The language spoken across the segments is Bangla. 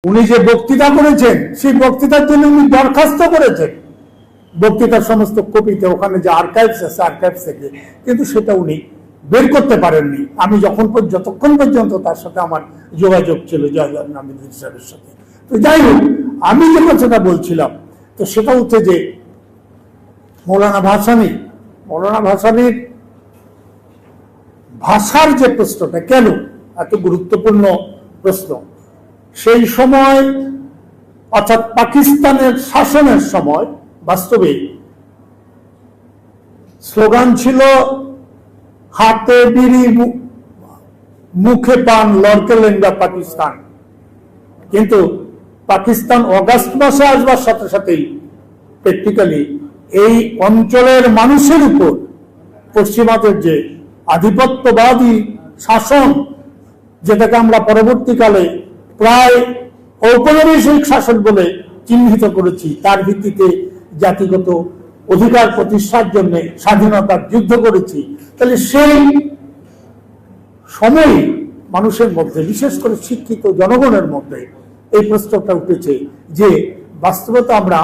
উনি যে বক্তৃতা করেছেন সেই বক্তৃতার জন্য উনি দরখাস্ত করেছেন বক্তৃতার সমস্ত কপিতে, ওখানে যে আর্কাইভস আছে আর্কাইভস থেকে, কিন্তু সেটা উনি বের করতে পারেননি। আমি যতক্ষণ পর্যন্ত তার সাথে আমার যোগাযোগ ছিল জয়দার নামিদুর সাহেবের সাথে। তো যাই হোক, আমি যে কথাটা বলছিলাম, তো সেটা হচ্ছে যে মৌলানা ভাসানীর ভাষার যে প্রশ্নটা কেন এত গুরুত্বপূর্ণ প্রশ্ন, সেই সময় অর্থাৎ পাকিস্তানের শাসনের সময় বাস্তবে স্লোগান ছিল হাতে বিড়ি মুখে পান লড়কে লেঙ্গা পাকিস্তান। কিন্তু পাকিস্তান অগাস্ট মাসে আসবার সাথে সাথেই প্র্যাকটিক্যালি এই অঞ্চলের মানুষের উপর পশ্চিমাদের যে আধিপত্যবাদী শাসন, যেটাকে আমরা পরবর্তীকালে প্রায় ঔপনিবেশিক শাসন বলে চিহ্নিত করেছি, তার ভিত্তিতে জাতিগত অধিকার প্রতিষ্ঠার জন্য স্বাধীনতার যুদ্ধ করেছি, তাহলে সেই সময় মানুষের মধ্যে, বিশেষ করে শিক্ষিত জনগণের মধ্যে এই প্রশ্নটা উঠেছে যে বাস্তবতা আমরা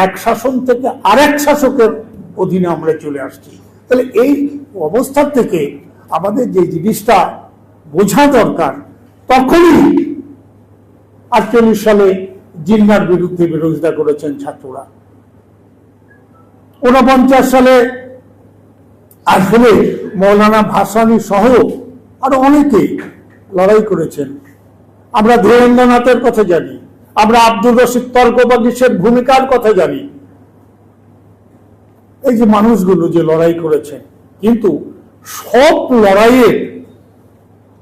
এক শাসন থেকে আরেক শাসকের অধীনে আমরা চলে আসছি। তাহলে এই অবস্থা থেকে আমাদের যে জিনিসটা বোঝা দরকার, তখনই 48 সালে জিন্নার বিরুদ্ধে বিরোধিতা করেছেন ছাত্ররা। 49 সালে আসলে মৌলানা ভাসানী সহ আরো অনেকে লড়াই করেছেন। আমরা ধীরেন্দ্রনাথের কথা জানি, আমরা আব্দুর রশিদ তর্কবাগীশের ভূমিকার কথা জানি, এই যে মানুষগুলো যে লড়াই করেছেন। কিন্তু সব লড়াইয়ের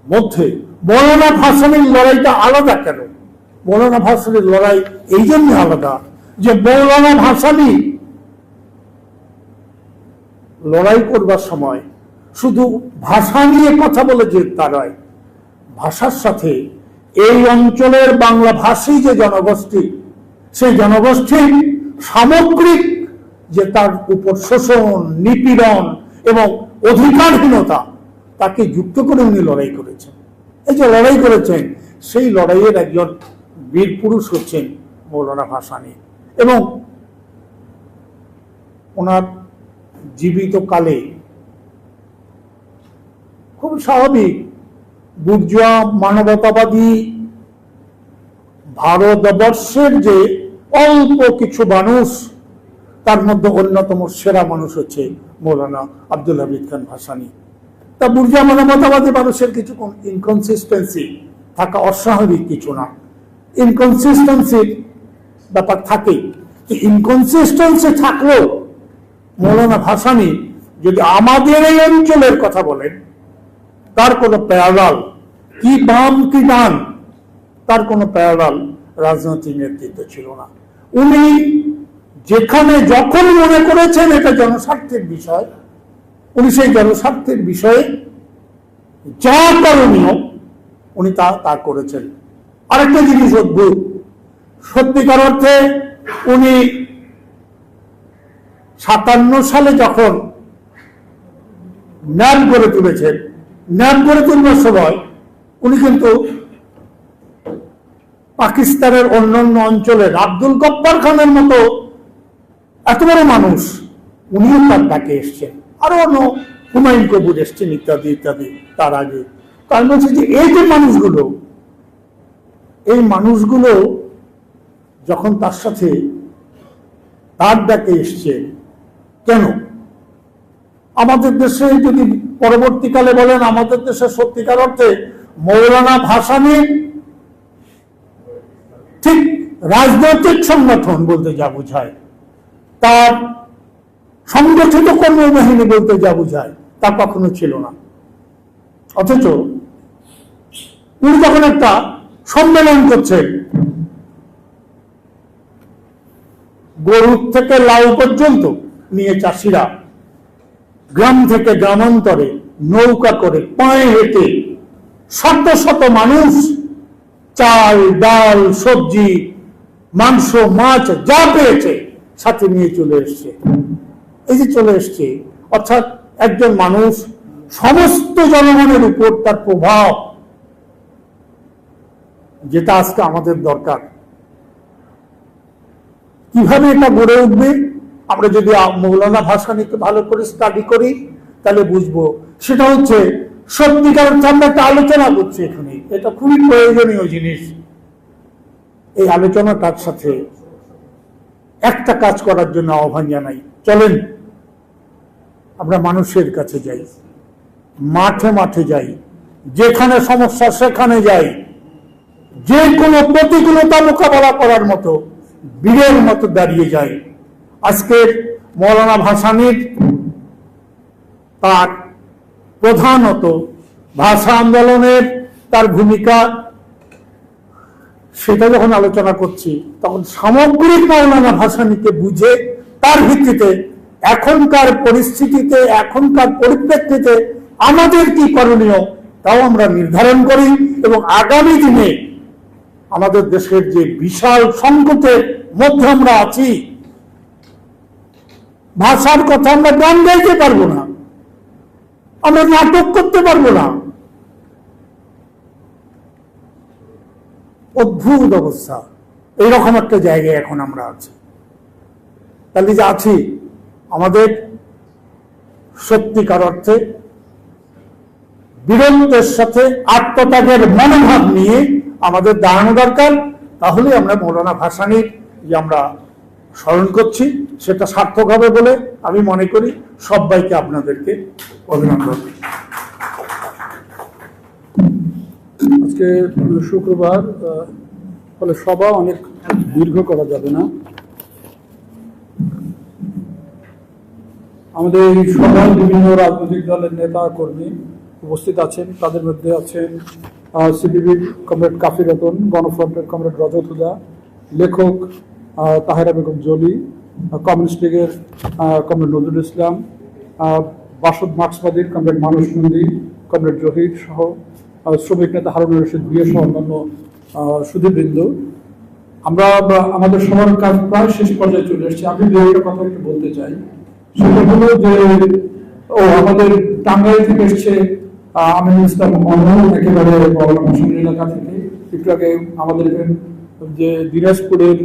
মধ্যে মৌলানা ভাসানীর লড়াইটা আলাদা কেন? মৌলানা ভাসানীর লড়াই এই জন্য আলাদা যে মৌলানা ভাসানী লড়াই করবার সময় শুধু ভাষা নিয়ে কথা বলে যে তা নয়, ভাষার সাথে এই অঞ্চলের বাংলা ভাষী যে জনগোষ্ঠী, সেই জনগোষ্ঠীর সামগ্রিক যে তার উপর শোষণ, নিপীড়ন এবং অধিকারহীনতা, তাকে যুক্ত করে উনি লড়াই করেছেন। এই যে লড়াই করেছেন, সেই লড়াইয়ের একজন বীর পুরুষ হচ্ছেন মৌলানা ভাসানী। এবং ওনার জীবিত কালে খুব স্বাভাবিক বুর্জোয়া মানবতাবাদী ভারতবর্ষের যে অল্প কিছু মানুষ, তার মধ্যে অন্যতম সেরা মানুষ হচ্ছে মৌলানা আব্দুল হামিদ খান ভাসানী। তা বুর্জোয়া মানবতাবাদী মানুষের কিছু ইনকনসিস্টেন্সি থাকা অস্বাভাবিক কিছু না, ইনকনসিস্টেন্সির ব্যাপার থাকেই। ইনকনসিস্টেন্সি থাকলেও মৌলানা ভাসানী যদি আমাদের এই অঞ্চলের কথা বলেন, তার কোনো প্যারালাল, কি বাম কি ডান, তার কোনো প্যারালাল রাজনৈতিক নেতৃত্ব ছিল না। উনি যেখানে যখন মনে করেছেন এটা জনস্বার্থের বিষয়, উনি সেই জনস্বার্থের বিষয়ে যা করণীয় উনি তা করেছেন। আরেকটা জিনিস অদ্ভুত, সত্যিকার অর্থে উনি 57 সালে যখন ন্যাপ গড়ে তুলেছেন, ন্যাপ গড়ে তুলবার সময় উনি কিন্তু পাকিস্তানের অন্যান্য অঞ্চলের আব্দুল গফফার খানের মতো এত বড় মানুষ, উনিও তার ডাকে এসছেন, আরো অন্য হুমায়ুন কবির এসছেন ইত্যাদি ইত্যাদি তার আগে। তার বলছে যে এই যে মানুষগুলো, এই মানুষগুলো যখন তার সাথে তার ডাকে এসছেন, কেন আমাদের দেশে যদি পরবর্তীকালে বলেন, আমাদের দেশে সত্যিকার অর্থে মৌলানা ভাসানী ঠিক রাজনৈতিক সংগঠন বলতে যা বোঝায়, তার সংগঠিত কর্মবাহিনী বলতে যা বোঝায়, তা কখনো ছিল না। অথচ উনি যখন একটা সম্মেলন করছেন, গরুর থেকে লাউ পর্যন্ত নিয়ে চাষিরা গ্রাম থেকে গ্রামান্তরে নৌকা করে পায়ে হেঁটে শত শত মানুষ চাল ডাল সবজি মাংস মাছ যা পেয়েছে সাথে নিয়ে চলে এসছে। এই যে চলে এসছে, অর্থাৎ একজন মানুষ সমস্ত জনগণের উপর তার প্রভাব যেটা আজকে আমাদের দরকার। কিভাবে এটা গড়ে উঠবে, আমরা যদি মৌলানা ভাসানীকে ভালো করে স্টাডি করি তাহলে বুঝবো। সেটা হচ্ছে সত্যিকার আমরা একটা আলোচনা করছি এখানে, এটা খুবই প্রয়োজনীয় জিনিস। এই আলোচনাটার সাথে একটা কাজ করার জন্য আহ্বান জানাই, চলেন আমরা মানুষের কাছে যাই, মাঠে মাঠে যাই, যেখানে সমস্যা সেখানে যাই, যে কোনো প্রতিকূলতা মোকাবেলা করার মতো বীরের মতো দাঁড়িয়ে যাই। আজকের মৌলানা ভাসানীর তার প্রধানত ভাষা আন্দোলনের তার ভূমিকা, সেটা যখন আলোচনা করছি তখন সামগ্রিক মৌলানা ভাসানীকে বুঝে তার ভিত্তিতে এখনকার পরিস্থিতিতে, এখনকার পরিপ্রেক্ষিতে আমাদের কি করণীয় তাও আমরা নির্ধারণ করি, এবং আগামী দিনে আমাদের দেশের যে বিশাল সংকটের মধ্যে আমরা আছি, ভাষার কথা আমরা গান গাইতে পারবো না, আমরা নাটক করতে পারবো না, অদ্ভুত অবস্থা। এইরকম একটা জায়গায় এখন আমরা আছি। তাহলে যে আছি, আমাদের সত্যিকার অর্থে বীরত্বের সাথে আত্মত্যাগের মনোভাব নিয়ে আমাদের দাঁড়ানো দরকার। তাহলে আমরা মৌলানা ভাসানীর যে আমরা স্মরণ করছি সেটা সার্থক হবে বলে আমি মনে করি। সবাইকে আপনাদেরকে অভিনন্দন। আজকে শুক্রবার, ফলে সভা অনেক দীর্ঘ করা যাবে না। আমাদের এই সভায় বিভিন্ন রাজনৈতিক দলের নেতা কর্মী উপস্থিত আছেন। তাদের মধ্যে আছেন সিপিবির কমরেড কাফি রতন, গণফ্রন্টের কমরেড রজত হুদা, লেখক তাহেরা বেগম জলি, কমিউনিস্ট লীগের কমরেড নজরুল ইসলাম, বাসদ মার্ক্সবাদীর কমরেড মানুষ নন্দী, কমরেড জহির সহ শ্রমিক নেতা হারুনুর রশিদ বিয়ে সহ অন্যান্য সুধীবৃন্দ। আমরা আমাদের সবার কাজ প্রায় শেষ পর্যায়ে চলে এসেছি। আমি দু একটা কথা একটু বলতে চাই। সেটা হলো যে আমাদের টাঙ্গাইল থেকে এসছে আমিনুল ইসলাম মন্ডল, একেবারে মৌলানা ভাসানীর এলাকা থেকে। একটু আগে আমাদের যে দিনাজপুরের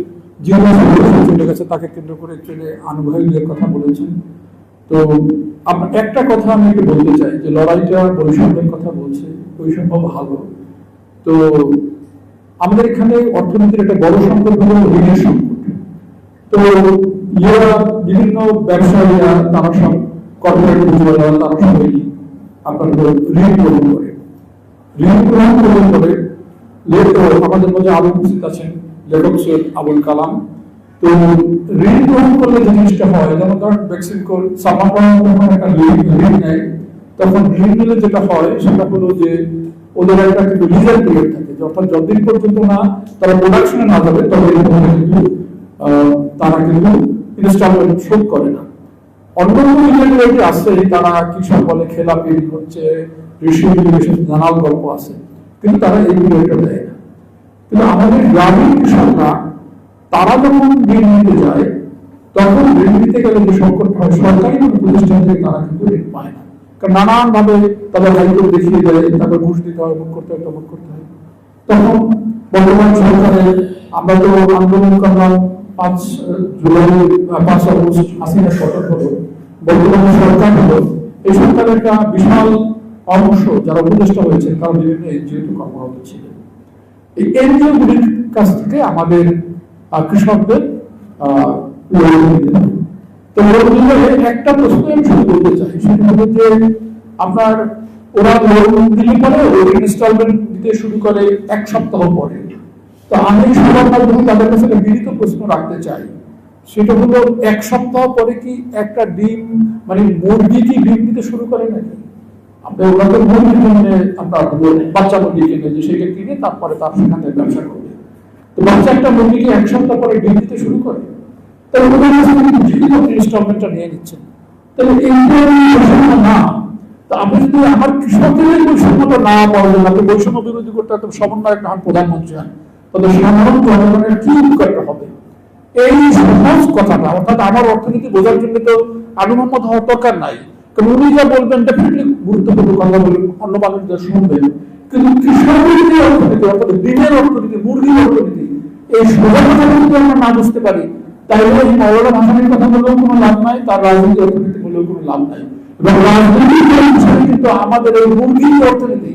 জিজ্ঞাসা চলে গেছে, তাকে কেন্দ্র করে চলে আনুভাবিকের কথা বলেছেন। তো একটা কথা আমি একটু বলতে চাই যে লড়াইটা বৈষম্যের কথা বলছে, বৈষম্য ভালো। তো আমাদের এখানে অর্থনীতির একটা বড় সংকট হলো ঋণের সংকট। তো ইয়েরা বিভিন্ন ব্যবসায়ীরা তারা সব কর্পোরেট পুঁজিওয়ালা তারা সবাই আপনার ঋণ গ্রহণ করে, আমাদের মধ্যে আরো উপস্থিত আছেন লেখক সৈয়দ আবুল কালাম। তো ঋণ গ্রহণ করলে যে জিনিসটা হয়, যেমন ধরেন বেক্সিমকো সালমান যখন একটা ঋণ নেয়, তখন ঋণ নিলে যেটা হয় সেটা হলো যে ওদের একটা কিন্তু লিজার পিরিয়ড থাকে, অর্থাৎ যতদিন পর্যন্ত না তারা প্রোডাকশনে না যাবে ততদিন কিন্তু তারা কিন্তু ইনস্টলমেন্ট শোধ করে না। অন্যান্য ইন্টারনেটে আছে, তারা কৃষক বলে খেলাপি হচ্ছে, ঋষি নানান গল্প আছে, কিন্তু তারা এই বিষয়টা দেয় না। কিন্তু আমাদের গ্রামীণ কৃষকরা তারা যখন ঋণ নিতে যায়, তখন ঋণ নিতে গেলে যে সংকট হয়, সরকারি প্রতিষ্ঠান থেকে তারা কিন্তু ঋণ পায় না, কারণ নানান ভাবে তাদের হাইকোর্ট দেখিয়ে দেয়, তারপর ঘুষ দিতে হয়, এমন করতে হয়, তেমন করতে হয়। তখন বর্তমান সরকারের আমরা তো আন্দোলন করলাম 5 জুলাই 5 আগস্ট হাসিনা সরকার হলো, বর্তমান সরকার হলো, এই সরকারের একটা বিশাল অংশ যারা উপদেষ্টা হয়েছে তারা বিভিন্ন এনজিওতে কর্মরত ছিল। এই এনজিও গুলির কাছ থেকে আমাদের কৃষকদের তো একটা প্রশ্ন আমি শুরু করতে চাই, সেটা হলো যে আপনার ওরা লোন দিলে পরে ইনস্টলমেন্ট দিতে শুরু করে 1 সপ্তাহ পরে। তো আমি সবার মাধ্যমে তাদের কাছে বিনীত প্রশ্ন রাখতে চাই, সেটা হলো 1 সপ্তাহ পরে কি একটা ডিম মানে মুরগি কি ডিম দিতে শুরু করে নাকি? আপনি ওরা তো মুরগির জন্য আপনার বাচ্চা মুরগি কিনে, যে সেটা কিনে তারপরে তার সেখানে ব্যবসা করবে। তো বাচ্চা একটা মুরগি কি 1 সপ্তাহ পরে ডিম দিতে শুরু করে? তাহলে ওদের কাছে কিন্তু জীবিত ইনস্টলমেন্টটা নিয়ে নিচ্ছেন। তাহলে এইটা না, তা আপনি যদি আমার কৃষকদের বৈষম্যটা না পাওয়া যায়, আপনি বৈষম্য বিরোধী করতে একদম সমন্বয় একটা প্রধানমন্ত্রী হন, তবে সাধারণ জনগণের কি উপকারটা হবে? এই সহজ কথাটা, অর্থাৎ আমার অর্থনীতি বোঝার জন্য তো আলী মোহাম্মদ হওয়ার দরকার নাই, কারণ উনি যা বলবেন ডেফিনেটলি গুরুত্বপূর্ণ কথা বলবেন, অন্য মানুষদের শুনবেন, কিন্তু কৃষকের যে অর্থনীতি, অর্থাৎ ডিমের অর্থনীতি, মুরগির অর্থনীতি, এই সোজা কথা যদি আমরা না বুঝতে পারি, তাহলে এই মৌলানা ভাসানীর কথা বলেও কোনো লাভ নাই, তার রাজনীতি অর্থনীতি বলেও কোনো লাভ নাই। এবং রাজনীতির কিন্তু আমাদের এই মুরগির অর্থনীতি